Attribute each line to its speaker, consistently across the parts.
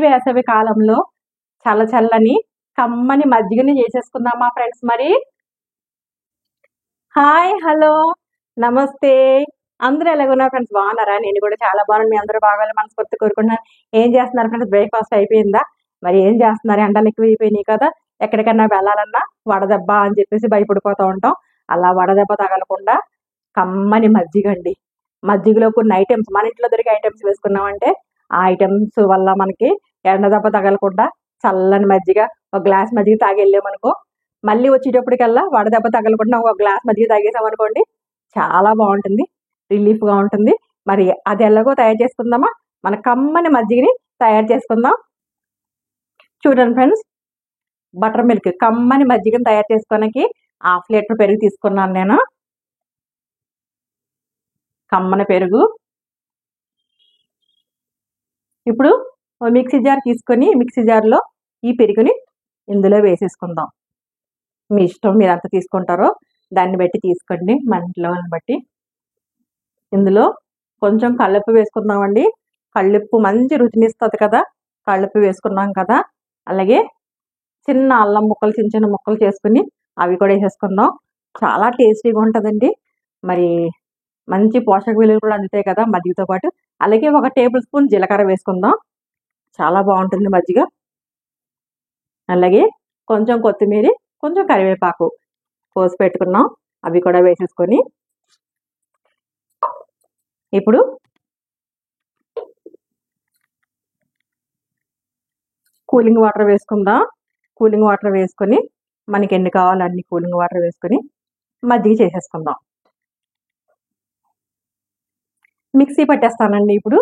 Speaker 1: వేసవి కాలంలో చల్లని కమ్మని మజ్జిగని చేసేసుకుందామా ఫ్రెండ్స్. మరి హాయ్, హలో, నమస్తే. అందరూ ఎలాగున్నారు ఫ్రెండ్స్? బాగున్నారా? నేను కూడా చాలా బాగున్నాను. మీ అందరూ బాగాలి మనస్ఫూర్తి కోరుకుంటున్నాను. ఏం చేస్తున్నారు ఫ్రెండ్స్? బ్రేక్ఫాస్ట్ అయిపోయిందా? మరి ఏం చేస్తున్నారు? ఎండలు ఎక్కువ అయిపోయినాయి కదా, ఎక్కడికన్నా వెళ్ళాలన్నా వడదెబ్బ అని చెప్పేసి భయపడిపోతూ ఉంటాం. అలా వడదెబ్బ తగలకుండా కమ్మని మజ్జిగ అండి. మజ్జిగలో కొన్ని ఐటమ్స్, మన ఇంట్లో దొరికే ఐటమ్స్ వేసుకున్నామంటే ఆ ఐటమ్స్ వల్ల మనకి ఎండ దెబ్బ తగలకుండా చల్లని మజ్జిగ, ఒక గ్లాస్ మజ్జిగ తాగి వెళ్ళామనుకో, మళ్ళీ వచ్చేటప్పటికల్లా వడదెబ్బ తగలకుండా ఒక గ్లాస్ మజ్జిగ తాగేసామనుకోండి, చాలా బాగుంటుంది, రిలీఫ్గా ఉంటుంది. మరి అది ఎలాగో తయారు చేసుకుందామా? మన కమ్మని మజ్జిగని తయారు చేసుకుందాం. చూడండి ఫ్రెండ్స్, బటర్ మిల్క్ కమ్మని మజ్జిగని తయారు చేసుకోవడానికి 1/2 లీటర్ పెరుగు తీసుకున్నాను నేను. కమ్మని పెరుగు. ఇప్పుడు మిక్సీ జార్ తీసుకొని మిక్సీ జార్లో ఈ పెరుగుని ఇందులో వేసేసుకుందాం. మీ ఇష్టం, మీరు ఎంత తీసుకుంటారో దాన్ని బట్టి తీసుకోండి, మన ఇంట్లో బట్టి. ఇందులో కొంచెం కళ్ళుప్పు వేసుకుందామండి. కళ్ళుప్పు మంచి రుచినిస్తుంది కదా, కళ్ళుప్పు వేసుకున్నాం కదా. అలాగే చిన్న అల్లం ముక్కలు, చిన్న చిన్న ముక్కలు చేసుకుని అవి కూడా వేసేసుకుందాం. చాలా టేస్టీగా ఉంటుందండి. మరి మంచి పోషక విలువలు కూడా అందుతాయి కదా మజ్జిగతో పాటు. అలాగే 1 టేబుల్ స్పూన్ జీలకర్ర వేసుకుందాం, చాలా బాగుంటుంది మజ్జిగ. అలాగే కొంచెం కొత్తిమీర, కొంచెం కరివేపాకు కోసి పెట్టుకున్నాం, అవి కూడా వేసేసుకొని ఇప్పుడు కూలింగ్ వాటర్ వేసుకుందాం. కూలింగ్ వాటర్ వేసుకొని మనకి ఎన్ని కావాలో అన్ని కూలింగ్ వాటర్ వేసుకొని మజ్జిగ చేసేసుకుందాం. మిక్సీ పట్టేస్తానండి. ఇప్పుడు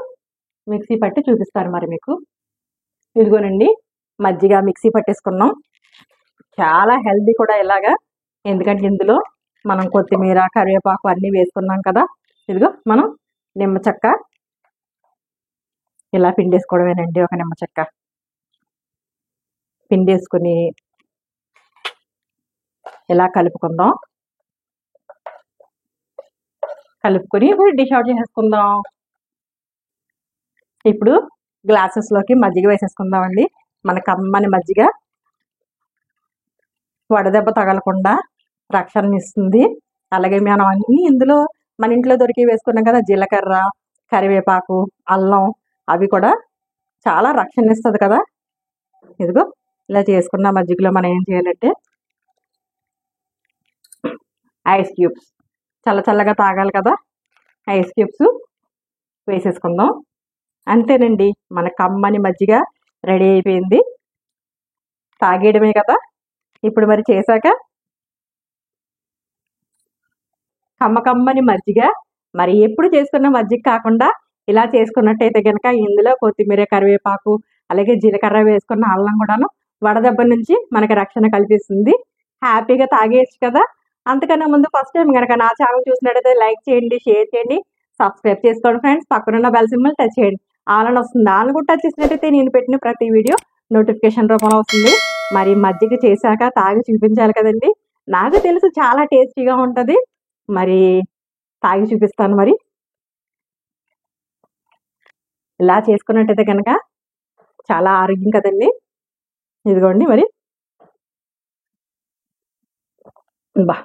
Speaker 1: మిక్సీ పట్టి చూపిస్తాను మరి మీకు. ఇదిగోనండి, మజ్జిగ మిక్సీ పట్టేసుకున్నాం. చాలా హెల్దీ కూడా ఇలాగా, ఎందుకంటే ఇందులో మనం కొత్తిమీర, కరివేపాకు అన్నీ వేసుకున్నాం కదా. ఇదిగో మనం నిమ్మ చెక్క ఇలా పిండేసుకోవడమేనండి. ఒక నిమ్మ చెక్క పిండేసుకుని ఇలా కలుపుకుందాం. కలుపుకొని ఇప్పుడు డిష్ అవుట్ చేసేసుకుందాం. ఇప్పుడు గ్లాసెస్లోకి మజ్జిగ వేసేసుకుందామండి. మన కమ్మని మజ్జిగ వడదెబ్బ తగలకుండా రక్షణ ఇస్తుంది. అలాగే మనం అన్నీ ఇందులో మన ఇంట్లో దొరికి వేసుకున్నాం కదా, జీలకర్ర, కరివేపాకు, అల్లం, అవి కూడా చాలా రక్షణ ఇస్తుంది కదా. ఇదిగో ఇలా చేసుకున్న మజ్జిగలో మనం ఏం చేయాలంటే ఐస్ క్యూబ్స్, చల్లగా తాగాలి కదా, ఐస్ క్యూబ్స్ వేసేసుకుందాం. అంతేనండి, మన కమ్మని మజ్జిగ రెడీ అయిపోయింది. తాగేయడమే కదా. ఇప్పుడు మరి చేశాక కమ్మని మజ్జిగ, మరి ఎప్పుడు చేసుకున్న మజ్జిగ కాకుండా ఇలా చేసుకున్నట్టయితే కనుక ఇందులో కొత్తిమీర, కరివేపాకు, అలాగే జీలకర్ర వేసుకున్న అల్లం కూడాను వడదెబ్బ నుంచి మనకి రక్షణ కల్పిస్తుంది. హ్యాపీగా తాగేయచ్చు కదా. అంతకన్నా ముందు ఫస్ట్ టైం కనుక నా ఛానల్ చూసినట్టయితే లైక్ చేయండి, షేర్ చేయండి, సబ్స్క్రైబ్ చేసుకోండి ఫ్రెండ్స్. పక్కనున్న బెల్ సింబల్ టచ్ చేయండి, ఆల్ అని వస్తుంది. ఆల్ కూడా టచ్ చేసినట్టయితే నేను పెట్టిన ప్రతి వీడియో నోటిఫికేషన్ రూపంలో వస్తుంది. మరి మజ్జిగ చేశాక తాగి చూపించాలి కదండి. నాకు తెలుసు చాలా టేస్టీగా ఉంటుంది, మరి తాగి చూపిస్తాను. మరి ఇలా చేసుకున్నట్టయితే కనుక చాలా ఆరోగ్యం కదండి. ఇదిగోండి మరి, బా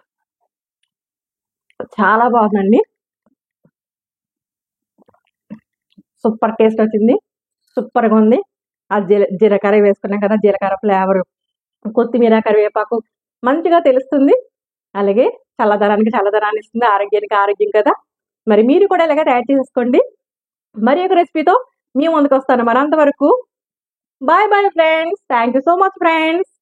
Speaker 1: చాలా బాగుందండి, సూపర్ టేస్ట్ వచ్చింది, సూపర్గా ఉంది. ఆ జీలకర్ర వేసుకున్నాం కదా, జీలకర్ర ఫ్లేవర్, కొత్తిమీర, కరివేపాకు మంచిగా తెలుస్తుంది. అలాగే చల్లదనాన్ని ఇస్తుంది, ఆరోగ్యానికి ఆరోగ్యం కదా. మరి మీరు కూడా ఇలాగే తయారు చేసేసుకోండి. మరి ఒక రెసిపీతో మీ ముందుకు వస్తాను. మరి అంతవరకు bye bye friends. Thank you so much friends.